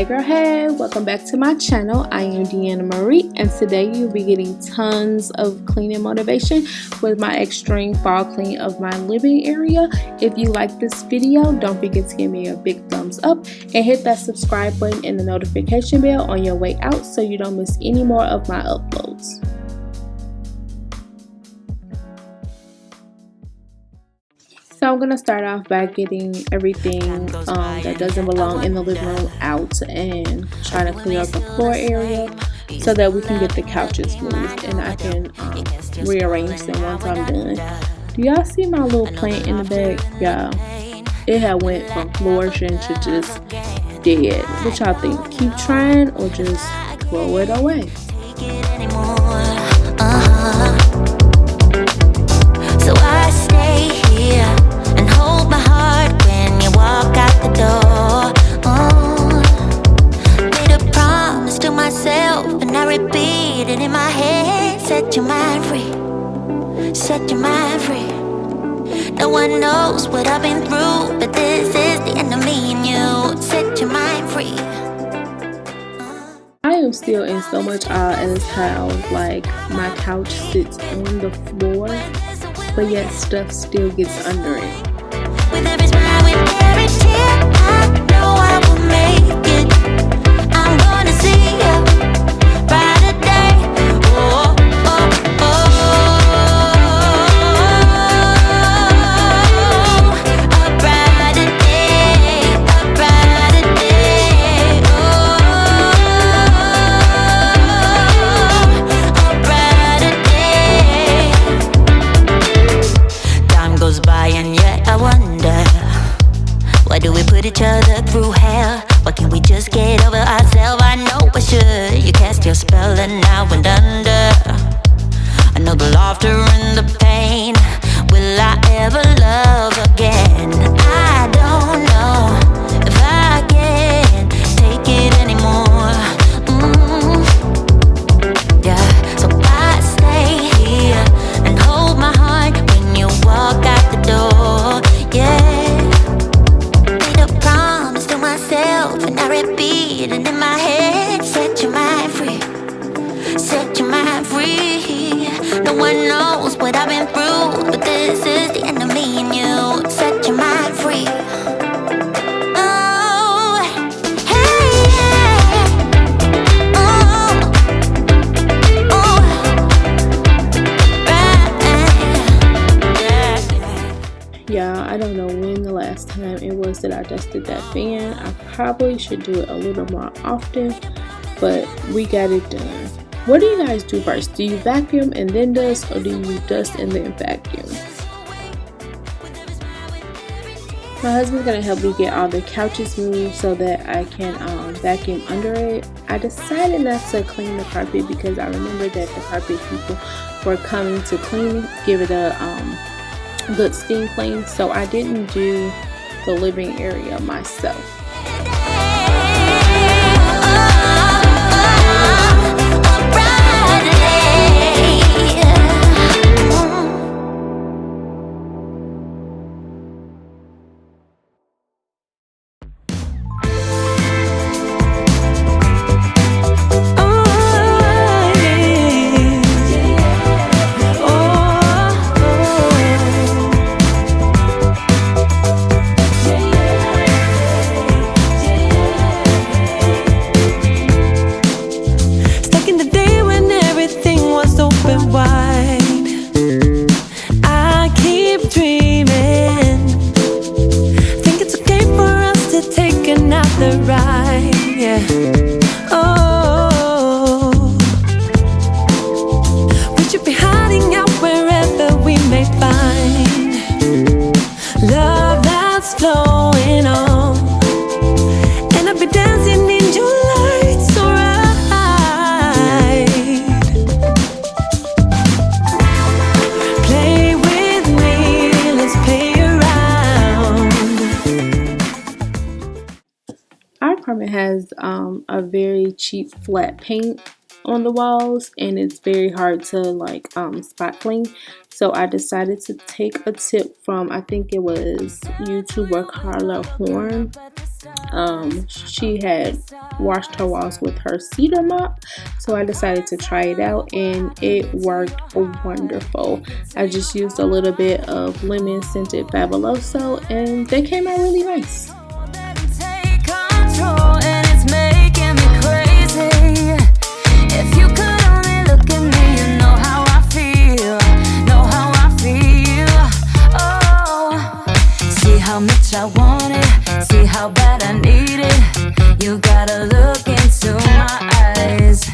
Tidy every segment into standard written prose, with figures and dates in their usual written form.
Hey girl, hey, welcome back to my channel. I am Deanna Marie, and today you'll be getting tons of cleaning motivation with my extreme fall clean of my living area. If you like this video, don't forget to give me a big thumbs up and hit that subscribe button and the notification bell on your way out so you don't miss any more of my uploads. So I'm going to start off by getting everything that doesn't belong in the living room out and trying to clear up the floor area so that we can get the couches moved and I can rearrange them once I'm done. Do y'all see my little plant in the back? Y'all, it had went from flourishing to just dead. What y'all think? Keep trying or just throw it away? So I stay here and hold my heart when you walk out the door. Made a promise to myself and I repeat it in my head. Set your mind free, set your mind free. No one knows what I've been through, but this is the end of me and you. Set your mind free. I am still in so much awe as how like my couch sits on the floor, but yet stuff still gets under it. With every smile, with every tear, I know I will make it. I'm gonna see a brighter day. Oh, oh, oh. A brighter day, a brighter day. Oh, a brighter day. Time goes by and yet I wonder, why do we put each other through hell? Why can't we just get over ourselves? I know I should. You cast your spell and now and under. I know the laughter and the pain. Will I ever love again? I don't know if I can take it anymore. Yeah, so I stay here and hold my heart when you walk out the door. Yeah, made a promise to myself and I repeat it in my head. Set your mind free, set your mind free. No one knows what I've been through, but this is the end of me and you. Set your mind free. Oh, hey, yeah. Oh, oh, right. Yeah, I don't know when the last time it was that I dusted that fan. I probably should do it a little more often, but we got it done. What do you guys do first? Do you vacuum and then dust, or do you dust and then vacuum? My husband's gonna help me get all the couches moved so that I can vacuum under it. I decided not to clean the carpet because I remember that the carpet people were coming to clean, give it a good steam clean, so I didn't do the living area myself. Our apartment has a very cheap flat paint on the walls, and it's very hard to like spot clean. So I decided to take a tip from, I think it was YouTuber Carla Horn. She had washed her walls with her cedar mop, so I decided to try it out, and it worked wonderful. I just used a little bit of lemon scented Fabuloso, and they came out really nice. How much I want it, see how bad I need it. You gotta look into my eyes.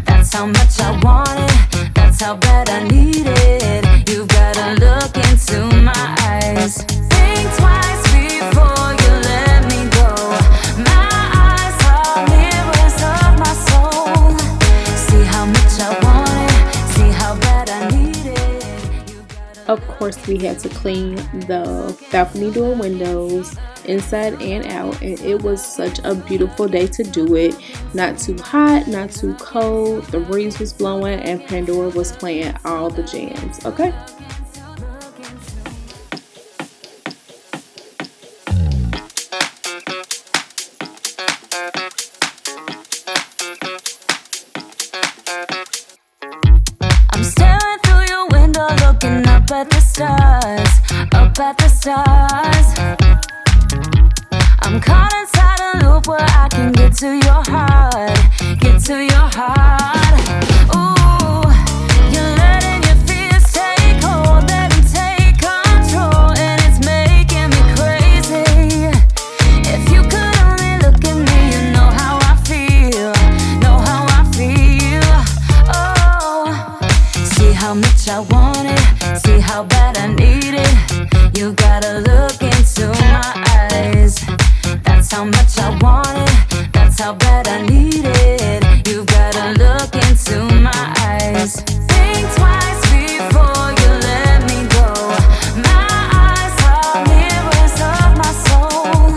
That's how much I want it, that's how bad I need it. You gotta look into my eyes. Think twice before you let me go. My eyes are mirrors of my soul. See how much I want it, see how bad I need it. Of course, we had to clean the balcony door windows inside and out, and it was such a beautiful day to do it. Not too hot, not too cold. The breeze was blowing, and Pandora was playing all the jams. Okay. Up at the stars, up at the stars. I'm caught inside a loop where I can get to your heart, get to your heart. Ooh, you're letting your fears take hold, let them take control, and it's making me crazy. If you could only look at me, you know how I feel, know how I feel. Oh, see how much I want it, see how bad I need it. You gotta look into my eyes. That's how much I want it, that's how bad I need it. You gotta look into my eyes. Think twice before you let me go. My eyes are mirrors of my soul.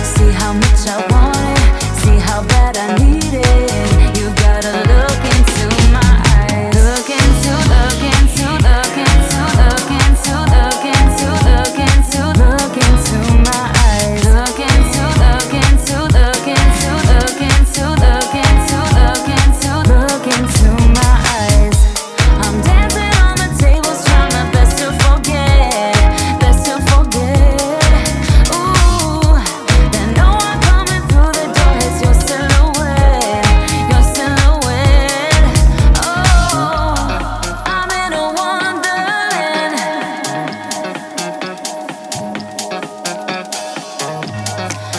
See how much I want it, see how bad I need it. You gotta look into my eyes. Look into, look into, look into, look into, look into, look into, look into my eyes. Look into, look into, look into, look into, look into, look into, look into my eyes. I'm dancing on the tables, trying my best to forget, best to forget. Ooh, then no one coming through the door is your silhouette, your silhouette. Oh, I'm in a wonderland.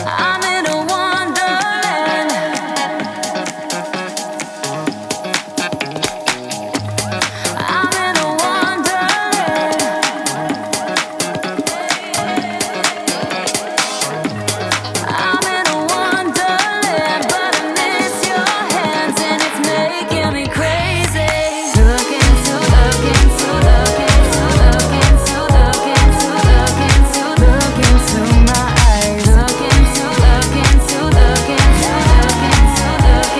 I'm in a wonderland. I'm in a wonderland. I'm in a wonderland, but I miss your hands and it's making me crazy. Look into, look into, look into, look into, look into, look into, look into my eyes. Look into, look into, look into, look into, look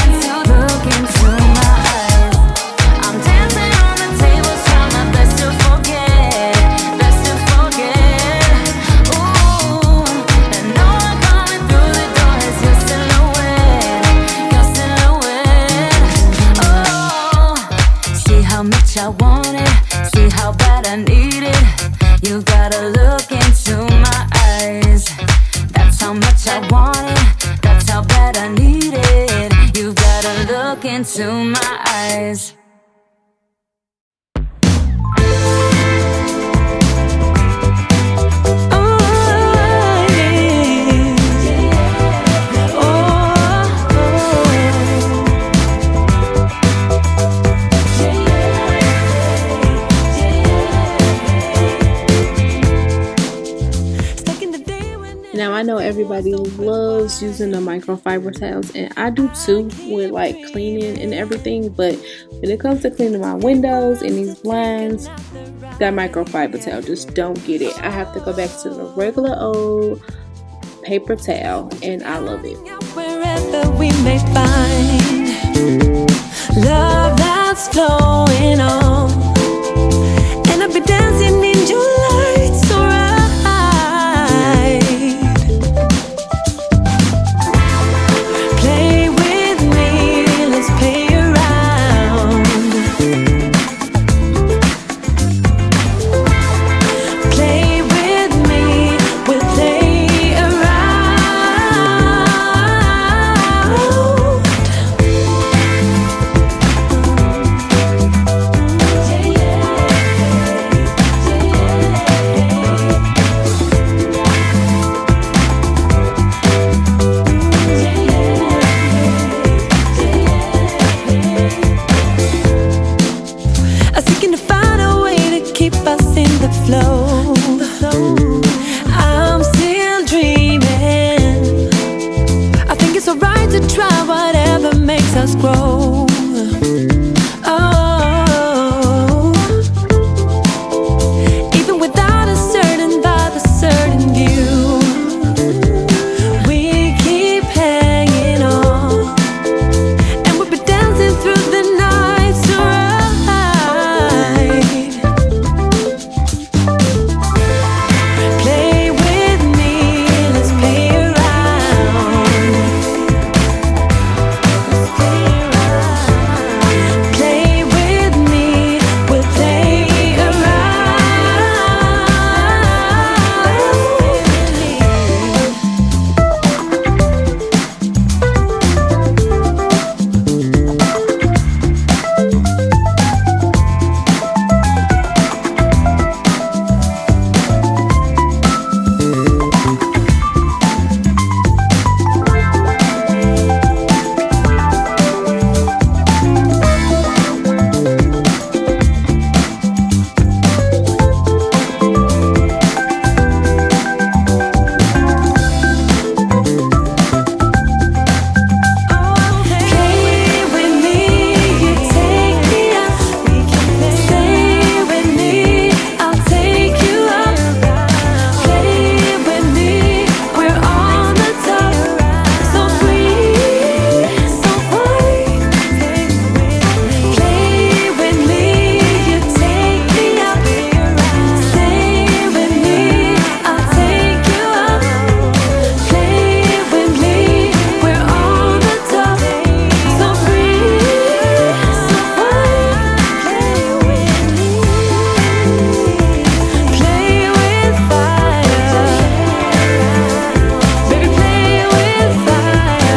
into, look into my eyes. I'm dancing on the tables, trying my best to forget, best to forget. Ooh, and no one coming through the door is your silhouette, your silhouette. Oh, see how much I want it, see how bad I need it. You gotta look into my eyes. That's how much I want it, that's how bad I need it. You gotta look into my eyes. Now I know everybody loves using the microfiber towels, and I do too with like cleaning and everything, but when it comes to cleaning my windows and these blinds, that microfiber towel just don't get it. I have to go back to the regular old paper towel, and I love it. Wherever we may find Love that's flowing on, and I'll be dancing in your light so right. Play with me, let's play around. Play with me, we'll play around. I'm seeking to find a way to keep us in the flow. I'm still dreaming. I think it's alright to try whatever makes us grow. Oh, even without a certain vibe, a certain view, we keep hanging on, and we'll be dancing through the night so right. Play with me, let's play around. Let's play around. Play with me, we'll play around. Play with me, you take me up. Stay with me, I'll take you up. Play with me, we're on the top. So free, so fine. Play with me, you take me up. Stay with me, I'll take you up. Play with me, we're on the top. So free, so fine. Play with me. Play with fire. Baby, play with fire.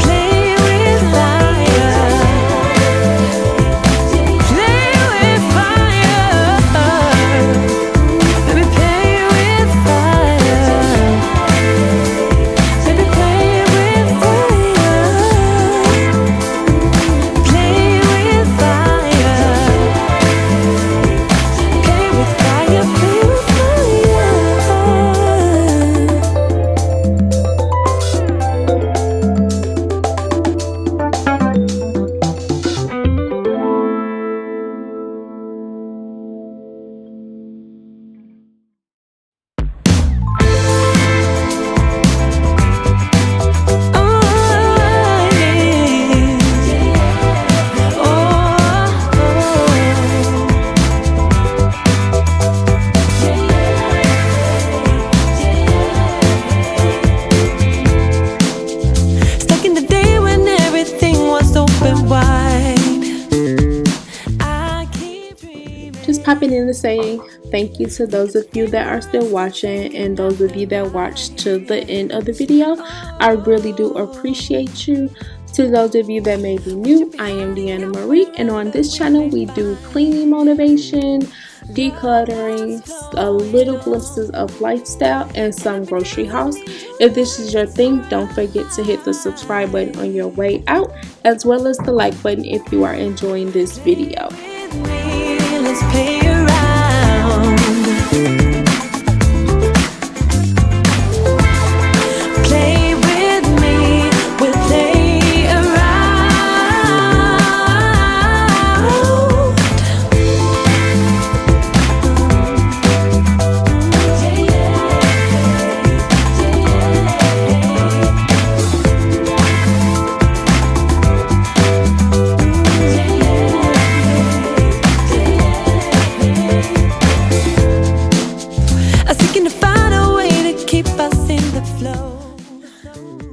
Play with fire. Play with fire. Baby, play with fire. Baby, play with fire. Play with fire. Play with fire, play with Stuck in the day when everything was open wide. I keep dreaming. Just popping in to say thank you to those of you that are still watching and those of you that watched to the end of the video. I really do appreciate you. To those of you that may be new, I am Deanna Marie, and on this channel we do cleaning motivation, decluttering, a little glimpses of lifestyle, and some grocery hauls. If this is your thing, don't forget to hit the subscribe button on your way out, as well as the like button if you are enjoying this video. With me, let's play around. Play with me, we'll play around.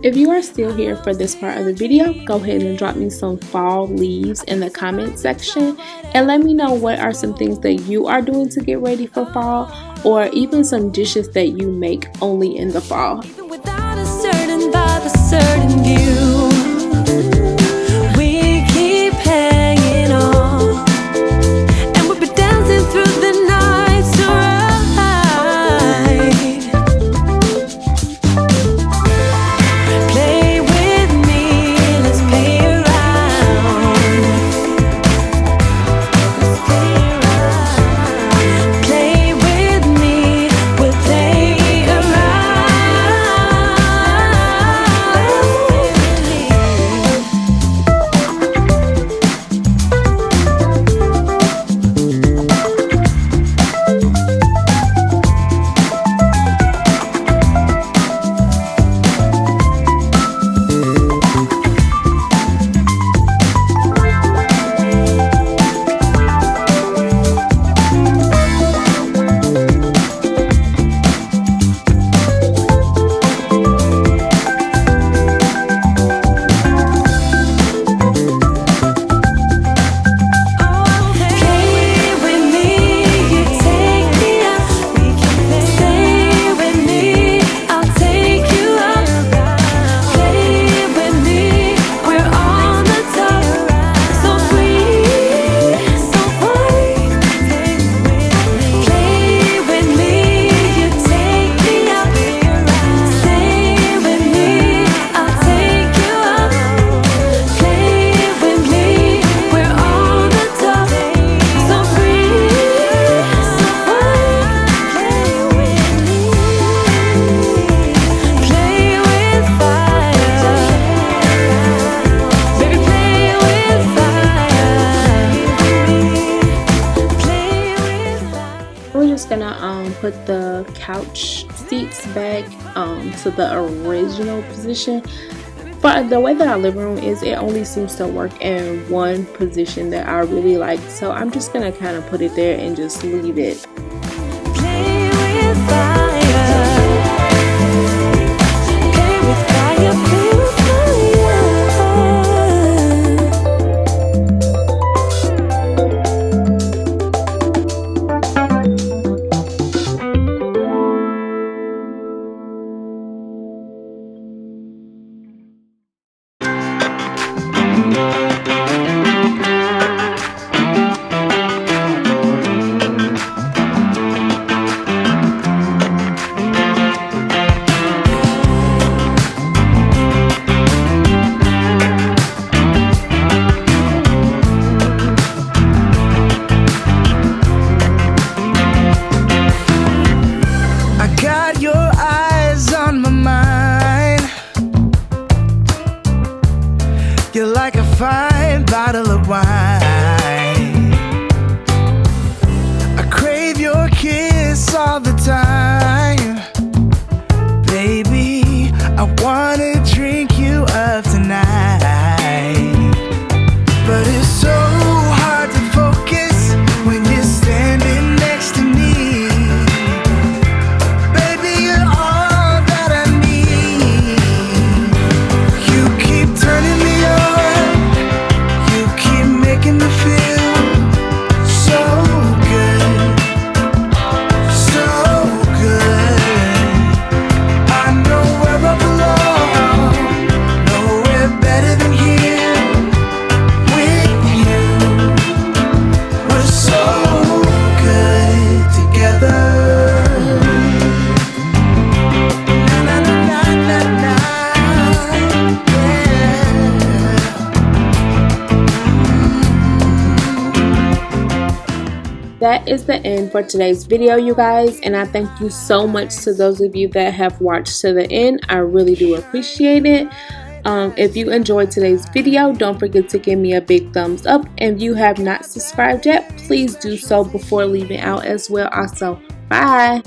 If you are still here for this part of the video, go ahead and drop me some fall leaves in the comment section and let me know what are some things that you are doing to get ready for fall, or even some dishes that you make only in the fall. Even without a certain vibe, a certain view, we keep hanging on, and we'll be dancing through the night to ride. Play with me, let's play around. Let's play around. Play with me, we'll play Put the couch seats back to the original position. But the way that our living room is, it only seems to work in one position that I really like, so I'm just gonna kind of put it there and just leave it. Play with fire. Play with fire. Play with You're like a fine bottle of wine. I crave your kiss all the time. Baby, I wanna drink you up tonight. But it's so hard to focus when you're standing next to me. Baby, you're all that I need. You keep turning me on. You keep making me feel so good. So good. I know where I belong. Nowhere better than here. With you, we're so good together. Na na na na na, That is the end for today's video, you guys, and I thank you so much to those of you that have watched to the end. I really do appreciate it. If you enjoyed today's video, don't forget to give me a big thumbs up. And if you have not subscribed yet, please do so before leaving out as well. Also, bye.